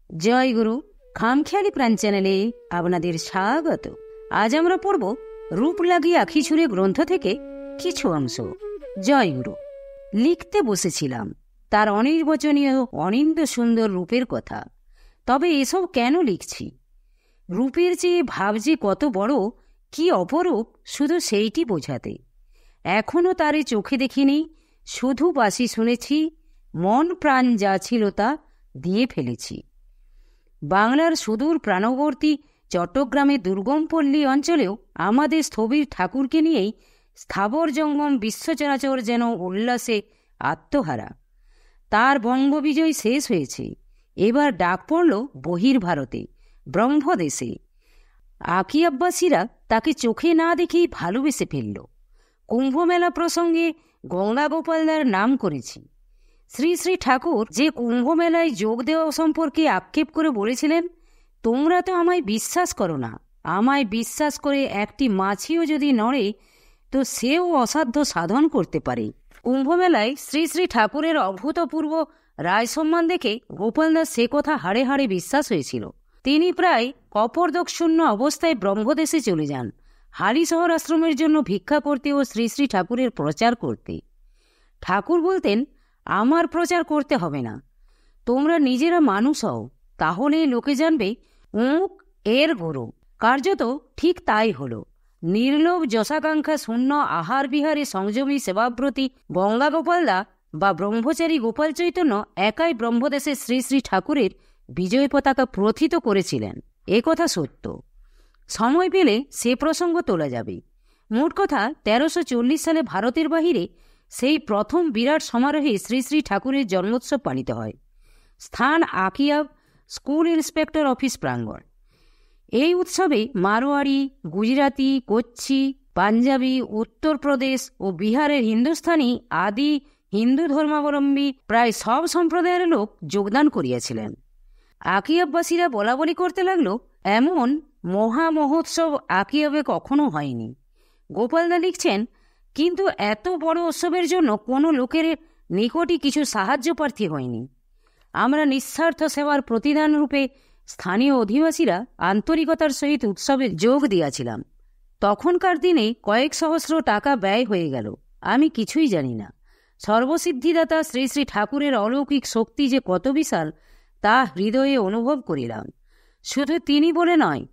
জয় গুরু খামখেয়ালি প্রাণ চ্যানেলে আপনাদের স্বাগত। আজ আমরা পড়ব রূপ লাগিয়ে আখি ছুঁড়ে গ্রন্থ থেকে কিছু অংশ। জয় গুরু। লিখতে বসেছিলাম তার অনির্বচনীয় অনিন্দ সুন্দর রূপের কথা। তবে এসব কেন লিখছি? রূপের চেয়ে ভাব যে কত বড়, কি অপরূপ, শুধু সেইটি বোঝাতে। এখনও তারে চোখে দেখিনি, শুধু বাসি শুনেছি, মন প্রাণ যা ছিল তা দিয়ে ফেলেছি। বাংলার সুদূর প্রাণবর্তী চট্টগ্রামের দুর্গম পল্লী অঞ্চলেও আমাদের স্থবির ঠাকুরকে নিয়েই স্থাবর জঙ্গম বিশ্বচরাচর যেন উল্লাসে আত্মহারা। তার বঙ্গবিজয় শেষ হয়েছে, এবার ডাক পড়ল বহির্ভারতে, ব্রহ্মদেশে। আকি আব্বাসীরা তাকে চোখে না দেখেই ভালোবেসে ফেলল। কুম্ভমেলা প্রসঙ্গে গঙ্গা গোপালদার নাম করেছি। শ্রী শ্রী ঠাকুর যে কুম্ভমেলায় যোগ দেওয়া সম্পর্কে আক্ষেপ করে বলেছিলেন, তোমরা তো আমায় বিশ্বাস করো না, আমায় বিশ্বাস করে একটি মাছিও যদি নড়ে তো সেও অসাধ্য সাধন করতে পারে। কুম্ভমেলায় শ্রী শ্রী ঠাকুরের অভূতপূর্ব রায় সম্মান দেখে গোপালদাস সে কথা হাড়ে হাড়ে বিশ্বাস হয়েছিল। তিনি প্রায় কপর্দকশূন্য অবস্থায় ব্রহ্মদেশে চলে যান, হালিশহর আশ্রমের জন্য ভিক্ষা করতে ও শ্রী শ্রী ঠাকুরের প্রচার করতে। ঠাকুর বলতেন, আমার প্রচার করতে হবে না, তোমরা নিজেরা মানুষ হও, তাহলে লোকে জানবে উঁক এর গুরু। কার্যত ঠিক তাই হল। নির্লোভ যশাকাঙ্ক্ষা শূন্য আহার বিহারে সংযমী সেবাব্রতী গঙ্গা গোপালদা বা ব্রহ্মচারী গোপাল চৈতন্য একাই ব্রহ্মদেশে শ্রী শ্রী ঠাকুরের বিজয় পতাকা প্রথিত করেছিলেন। এ কথা সত্য। সময় পেলে সে প্রসঙ্গ তোলা যাবে। মোট কথা 1340 সালে ভারতের বাহিরে সেই প্রথম বিরাট সমারোহে শ্রী শ্রী ঠাকুরের জন্মোৎসব পালিত হয়। স্থান আকিয়াব স্কুল ইন্সপেক্টর অফিস প্রাঙ্গণ। এই উৎসবে মারোয়ারি, গুজরাতি, কচ্ছি, পাঞ্জাবি, উত্তরপ্রদেশ ও বিহারের হিন্দুস্থানি আদি হিন্দু ধর্মাবলম্বী প্রায় সব সম্প্রদায়ের লোক যোগদান করিয়াছিলেন। আকিয়াববাসীরা বলা বলি করতে লাগল, এমন মহা মহোৎসব আকিয়াবে কখনো হয়নি। গোপালদা লিখছেন, কিন্তু এত বড় উৎসবের জন্য কোনো লোকের নিকটই কিছু সাহায্য প্রার্থী হয়নি। আমরা নিঃস্বার্থ সেবার প্রতিদান রূপে স্থানীয় অধিবাসীরা আন্তরিকতার সহিত উৎসবে যোগ দিয়াছিলাম। তখনকার দিনে কয়েক সহস্র টাকা ব্যয় হয়ে গেল। আমি কিছুই জানি না। সর্বসিদ্ধিদাতা শ্রী শ্রী ঠাকুরের অলৌকিক শক্তি যে কত বিশাল তা হৃদয়ে অনুভব করিলাম। শুধু তিনি বলে নয়,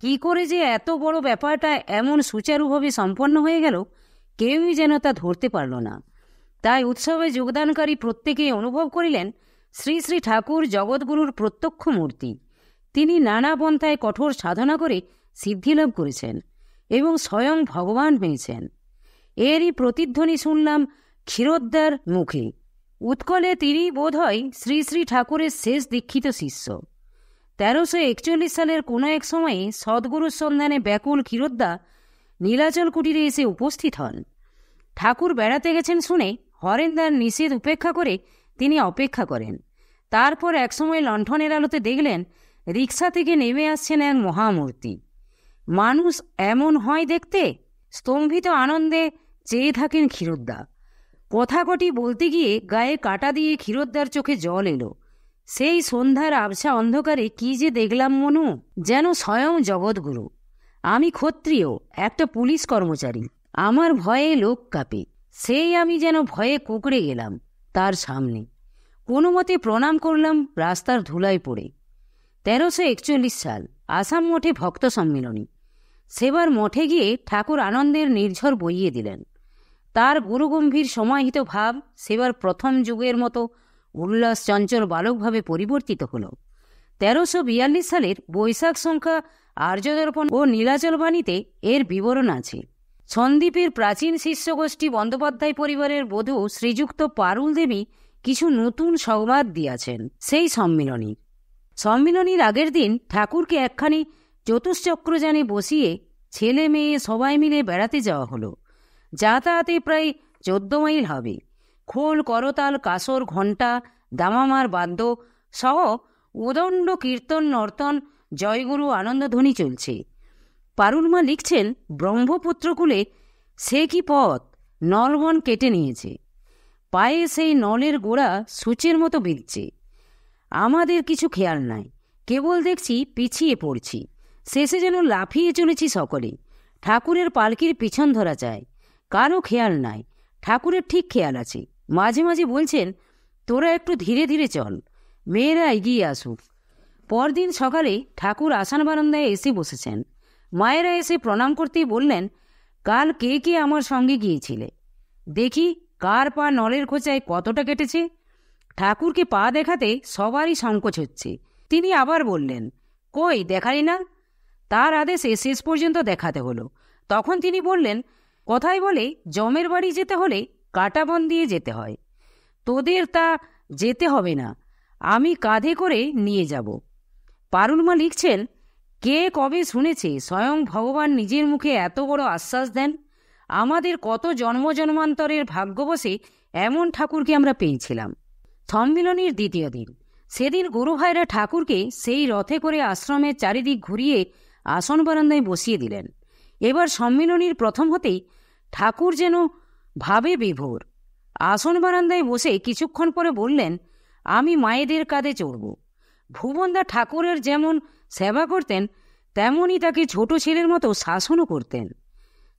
কি করে যে এত বড় ব্যাপারটা এমন সুচারুভাবে সম্পন্ন হয়ে গেল কেউই যেন তা ধরতে পারল না। তাই উৎসবে যোগদানকারী প্রত্যেকেই অনুভব করিলেন শ্রী শ্রী ঠাকুর জগৎগুরুর প্রত্যক্ষ মূর্তি। তিনি নানা পন্থায় কঠোর সাধনা করে সিদ্ধিলাভ করেছেন এবং স্বয়ং ভগবান হয়েছেন। এরই প্রতিধ্বনি শুনলাম ক্ষীরোদ্ধার মুখে। উৎকলে তিনি বোধ হয় শ্রী শ্রী ঠাকুরের শেষ দীক্ষিত শিষ্য। 1341 সালের কোনো এক সময়ে সদ্গুরুর সন্ধানে ব্যাকুল ক্ষীরোদ্দা নীলাচল কুটিরে এসে উপস্থিত হন। ঠাকুর বেড়াতে গেছেন শুনে হরেন্দার নিষেধ উপেক্ষা করে তিনি অপেক্ষা করেন। তারপর একসময় লণ্ঠনের আলোতে দেখলেন রিক্সা থেকে নেমে আসছেন এক মহামূর্তি। মানুষ এমন হয় দেখতে? স্তম্ভিত আনন্দে চেয়ে থাকেন ক্ষীরোদ্দা। কথা কটি বলতে গিয়ে গায়ে কাটা দিয়ে ক্ষীরোদ্দার চোখে জল এলো। সেই সন্ধ্যার আবছা অন্ধকারে কি যে দেখলাম মনু, যেন স্বয়ং জগৎগুরু। আমি ক্ষত্রিয়, একটা পুলিশ কর্মচারী, আমার ভয়ে লোক কাঁপে। সেই আমি যেন ভয়ে কুঁকড়ে গেলাম তার সামনে। কোনো মতে প্রণাম করলাম রাস্তার ধুলায় পড়ে। 1341 সাল, আসাম মঠে ভক্ত সম্মিলনী। সেবার মঠে গিয়ে ঠাকুর আনন্দের নির্ঝর বইয়ে দিলেন। তার গুরুগম্ভীর সমাহিত ভাব সেবার প্রথম যুগের মতো উল্লাস চঞ্চল বালকভাবে পরিবর্তিত হল। 1342 সালের বৈশাখ সংখ্যা আর্যদর্পণ ও নীলাচল বাণীতে এর বিবরণ আছে। সন্দীপের প্রাচীন শিষ্যগোষ্ঠী বন্দ্যোপাধ্যায় পরিবারের বধূ শ্রীযুক্ত পারুল দেবী কিছু নতুন সংবাদ দিয়াছেন সেই সম্মিলনীর আগের দিন ঠাকুরকে একখানি চতুশ্চক্রযানে বসিয়ে ছেলে মেয়ে সবাই মিলে বেড়াতে যাওয়া হলো। যাতায়াতে প্রায় 14 মাইল হবে। খোল, করতাল, কাসর, ঘণ্টা, দামামার বাদ্য সহ উদণ্ড কীর্তন, নর্তন, জয়গুরু আনন্দধ্বনি চলছে। পারুলমা লিখছেন, ব্রহ্মপুত্রকূলে সে কি পথ, নলবন কেটে নিয়েছে। পায়ে সেই নলের গোড়া সূচের মতো বিঁধছে। আমাদের কিছু খেয়াল নাই। কেবল দেখছি পিছিয়ে পড়ছি, শেষে যেন লাফিয়ে চলেছি সকলে। ঠাকুরের পালকির পিছন ধরা চায়, কারও খেয়াল নাই। ঠাকুরের ঠিক খেয়াল আছে। মাঝে মাঝে বলছেন, তোরা একটু ধীরে ধীরে চল, মেয়েরা এগিয়ে আসুক। পরদিন সকালে ঠাকুর আসান বারান্দায় এসে বসেছেন। মায়েরা এসে প্রণাম করতেই বললেন, কাল কে কে আমার সঙ্গে গিয়েছিলে? দেখি কার পা নলের খোঁচায় কতটা কেটেছে। ঠাকুরকে পা দেখাতে সবারই সংকোচ হচ্ছে। তিনি আবার বললেন, কই দেখালি না? তার আদেশে শেষ পর্যন্ত দেখাতে হলো। তখন তিনি বললেন, কথায় বলে জমের বাড়ি যেতে হলে কাঁটাবন দিয়ে যেতে হয়, তোদের তা যেতে হবে না, আমি কাঁধে করে নিয়ে যাব। পারুলমা লিখছেন, কে কবে শুনেছে স্বয়ং ভগবান নিজের মুখে এত বড় আশ্বাস দেন? আমাদের কত জন্ম জন্মান্তরের ভাগ্যবশে এমন ঠাকুরকে আমরা পেয়েছিলাম। সম্মিলনীর দ্বিতীয় দিন। সেদিন গুরুভাইরা ঠাকুরকে সেই রথে করে আশ্রমের চারিদিক ঘুরিয়ে আসন বারান্দায় বসিয়ে দিলেন। এবার সম্মিলনীর প্রথম হতেই ঠাকুর যেন ভাবে বিভোর। আসন বারান্দায় বসে কিছুক্ষণ পরে বললেন, আমি মায়েদের কাঁধে চড়ব। ভুবনদা ঠাকুরের যেমন সেবা করতেন, তেমনই তাকে ছোট ছেলের মতো শাসনও করতেন।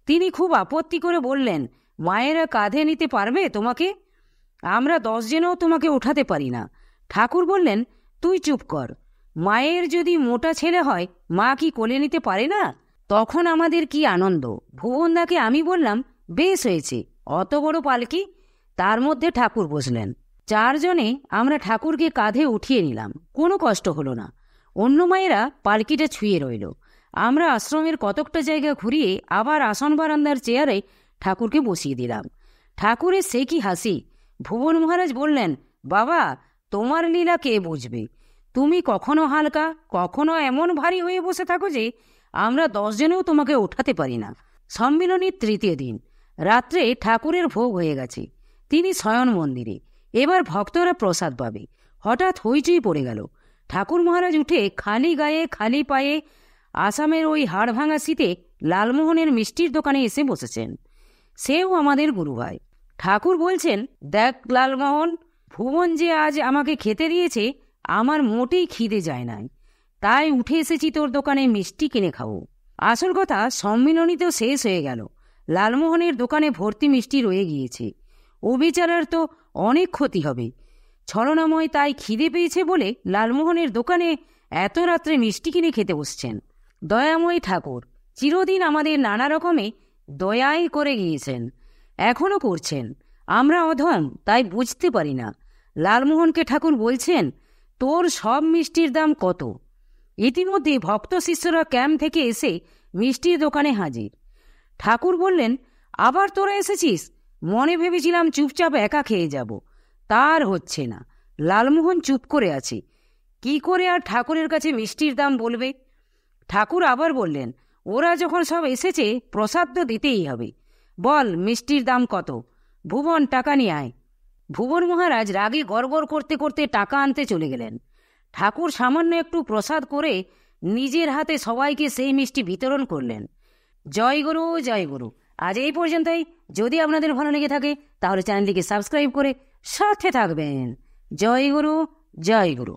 তিনি খুব আপত্তি করে বললেন, মায়েরা কাঁধে নিতে পারবে তোমাকে? আমরা 10 জনেও তোমাকে ওঠাতে পারি না। ঠাকুর বললেন, তুই চুপ কর। মায়ের যদি মোটা ছেলে হয়, মা কি কোলে নিতে পারে না? তখন আমাদের কি আনন্দ। ভুবনদাকে আমি বললাম, বেশ হয়েছে, অত বড় পালকি। তার মধ্যে ঠাকুর বসলেন। 4 জনে আমরা ঠাকুরকে কাঁধে উঠিয়ে নিলাম, কোনো কষ্ট হলো না। অন্য মায়েরা পালকিটা ছুঁয়ে রইল। আমরা আশ্রমের কতকটা জায়গা ঘুরিয়ে আবার আসন বারান্দার চেয়ারে ঠাকুরকে বসিয়ে দিলাম। ঠাকুরের সে কি হাসি! ভুবন মহারাজ বললেন, বাবা, তোমার লীলা কে বুঝবে? তুমি কখনো হালকা, কখনো এমন ভারী হয়ে বসে থাকো যে আমরা 10 জনেও তোমাকে ওঠাতে পারি না। সম্মিলনীর তৃতীয় দিন। রাত্রে ঠাকুরের ভোগ হয়ে গেছে, তিনি শয়ন মন্দিরে। এবার ভক্তরা প্রসাদ পাবে। হঠাৎ হইচই পড়ে গেল। ঠাকুর মহারাজ উঠে খালি গায়ে খালি পায়ে আসামের ওই হাড় ভাঙা শীতে লালমোহনের মিষ্টির দোকানে এসে বসেছেন। সেও আমাদের গুরুভাই। ঠাকুর বলছেন, দেখ লালমোহন, ভুবন যে আজ আমাকে খেতে দিয়েছে, আমার মোটেই খিদে যায় নাই, তাই উঠে এসেছি তোর দোকানে মিষ্টি কিনে খাবো। আসল কথা, সম্মিলনী তো শেষ হয়ে গেল, লালমোহনের দোকানে ভর্তি মিষ্টি রয়ে গিয়েছে। ও বেচারার তো অনেক ক্ষতি হবে। ছলনাময় তাই খিদে পেয়েছে বলে লালমোহনের দোকানে এত রাত্রে মিষ্টি কিনে খেতে বসছেন। দয়াময় ঠাকুর চিরদিন আমাদের নানা রকমে দয়াই করে গিয়েছেন, এখনো করছেন। আমরা অধম, তাই বুঝতে পারি না। লালমোহনকে ঠাকুর বলছেন, তোর সব মিষ্টির দাম কত? ইতিমধ্যে ভক্ত শিষ্যরা ক্যাম্প থেকে এসে মিষ্টির দোকানে হাজির। ঠাকুর বললেন, আবার তোরা এসেছিস? মনে ভেবেছিলাম চুপচাপ একা খেয়ে যাব, তার হচ্ছে না। লালমোহন চুপ করে আছে। কি করে আর ঠাকুরের কাছে মিষ্টির দাম বলবে? ঠাকুর আবার বললেন, ওরা যখন সব এসেছে, প্রসাদ তো দিতেই হবে। বল মিষ্টির দাম কত? ভুবন, টাকা নিয়ে আয়। ভুবন মহারাজ রাগে গড়গড় করতে করতে টাকা আনতে চলে গেলেন। ঠাকুর সামান্য একটু প্রসাদ করে নিজের হাতে সবাইকে সেই মিষ্টি বিতরণ করলেন। জয় গুরু, জয় গুরু। আজ এই পর্যন্তই। যদি আপনাদের ভালো লেগে থাকে তাহলে চ্যানেলটিকে সাবস্ক্রাইব করে সাথে থাকবেন। জয় গুরু, জয় গুরু।